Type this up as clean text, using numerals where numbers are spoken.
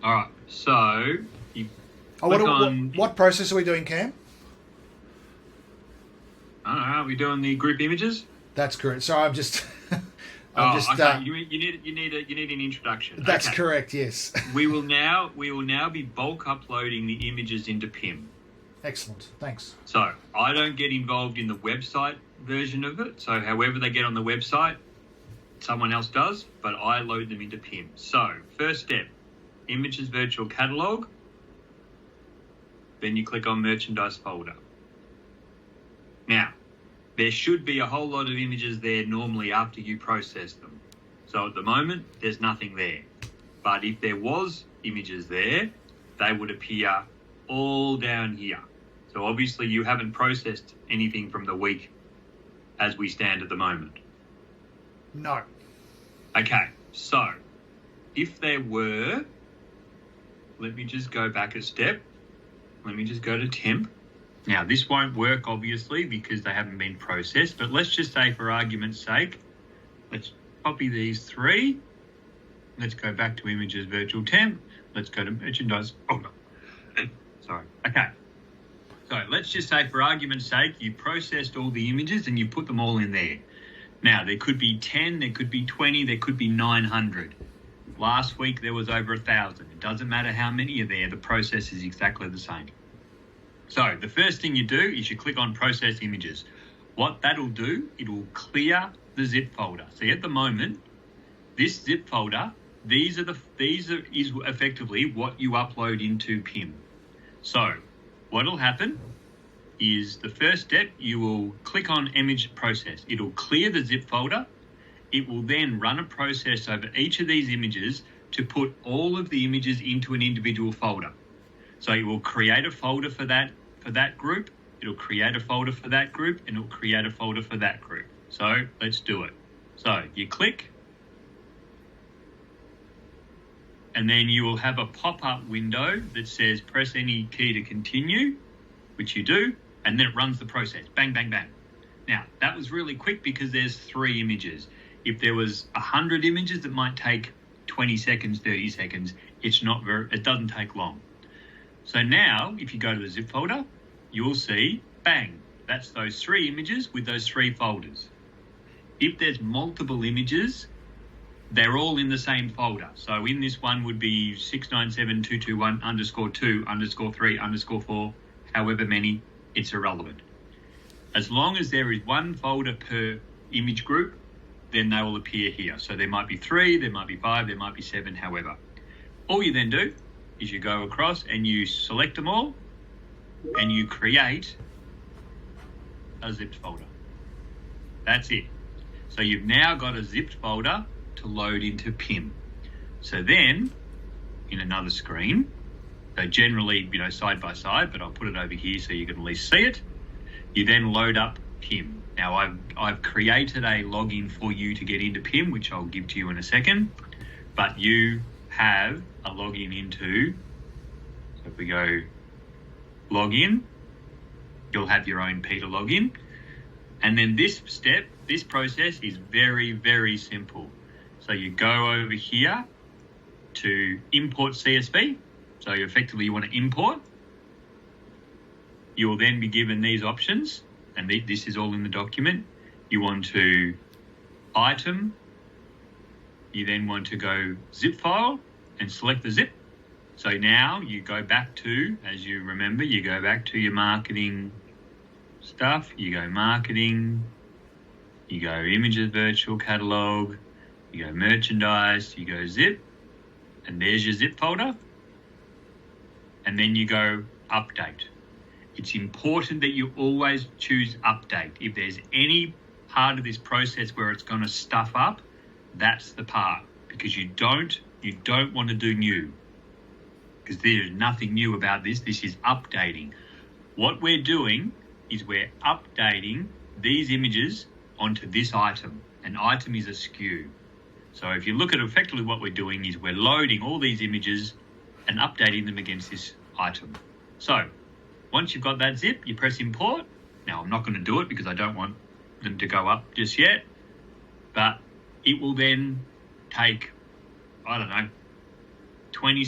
All right. So you What process are we doing, Cam? I don't know. Are we doing the group images? That's correct. So I'm just. Okay. You need an introduction. That's okay. correct. Yes. we will now be bulk uploading the images into PIM. Excellent. Thanks. So I don't get involved in the website version of it. So however they get on the website, someone else does, but I load them into PIM. So first step, images virtual catalog. Then you click on merchandise folder. Now, there should be a whole lot of images there normally after you process them. So at the moment, there's nothing there. But if there was images there, they would appear all down here. So obviously you haven't processed anything from the week as we stand at the moment. No. Okay, so if there were, let me just go back a step. Let me just go to temp. Now, this won't work, obviously, because they haven't been processed. But let's just say, for argument's sake, let's copy these three. Let's go back to images virtual temp. Let's go to merchandise. Oh, no. Sorry. Okay. So let's just say, for argument's sake, you processed all the images and you put them all in there. Now, there could be 10, there could be 20, there could be 900. Last week, there was over 1,000. It doesn't matter how many are there. The process is exactly the same. So the first thing you do is you click on process images. What that'll do, it'll clear the zip folder. See, at the moment, this zip folder, is effectively what you upload into PIM. So what'll happen is the first step, you will click on image process. It'll clear the zip folder. It will then run a process over each of these images to put all of the images into an individual folder. So it will create a folder for that group, it'll create a folder for that group, and it'll create a folder for that group. So let's do it. So you click, and then you will have a pop-up window that says press any key to continue, which you do, and then it runs the process. Bang, bang, bang. Now, that was really quick because there's 3 images. If there was 100 images, it might take 20 seconds, 30 seconds. It doesn't take long. So now, if you go to the zip folder, you'll see, bang, that's those 3 images with those 3 folders. If there's multiple images, they're all in the same folder. So in this one would be 697.221_2_3_4, however many, it's irrelevant. As long as there is 1 folder per image group, then they will appear here. So there might be 3, there might be 5, there might be 7, however. All you then do is you go across and you select them all and you create a zipped folder. That's it. So you've now got a zipped folder to load into PIM. So then, in another screen, so generally, side by side, but I'll put it over here so you can at least see it. You then load up PIM. Now I've created a login for you to get into PIM, which I'll give to you in a second, but you have a login into, so if we go login, you'll have your own Peter login. And then this process is very, very simple. So you go over here to import CSV. So effectively you want to import. You will then be given these options, and this is all in the document. You want to item, you then want to go zip file and select the zip. So now you go back to, as you remember, you go back to your marketing stuff, you go marketing, you go images virtual catalog, you go merchandise, you go zip, and there's your zip folder. And then you go update. It's important that you always choose update. If there's any part of this process where it's going to stuff up, that's the part, because you don't want to do new, because there's nothing new about this. This is updating. What we're doing is we're updating these images onto this item. An item is a SKU. So if you look at effectively what we're doing is we're loading all these images and updating them against this item. So once you've got that zip, you press import. Now I'm not going to do it because I don't want them to go up just yet, but it will then take, 20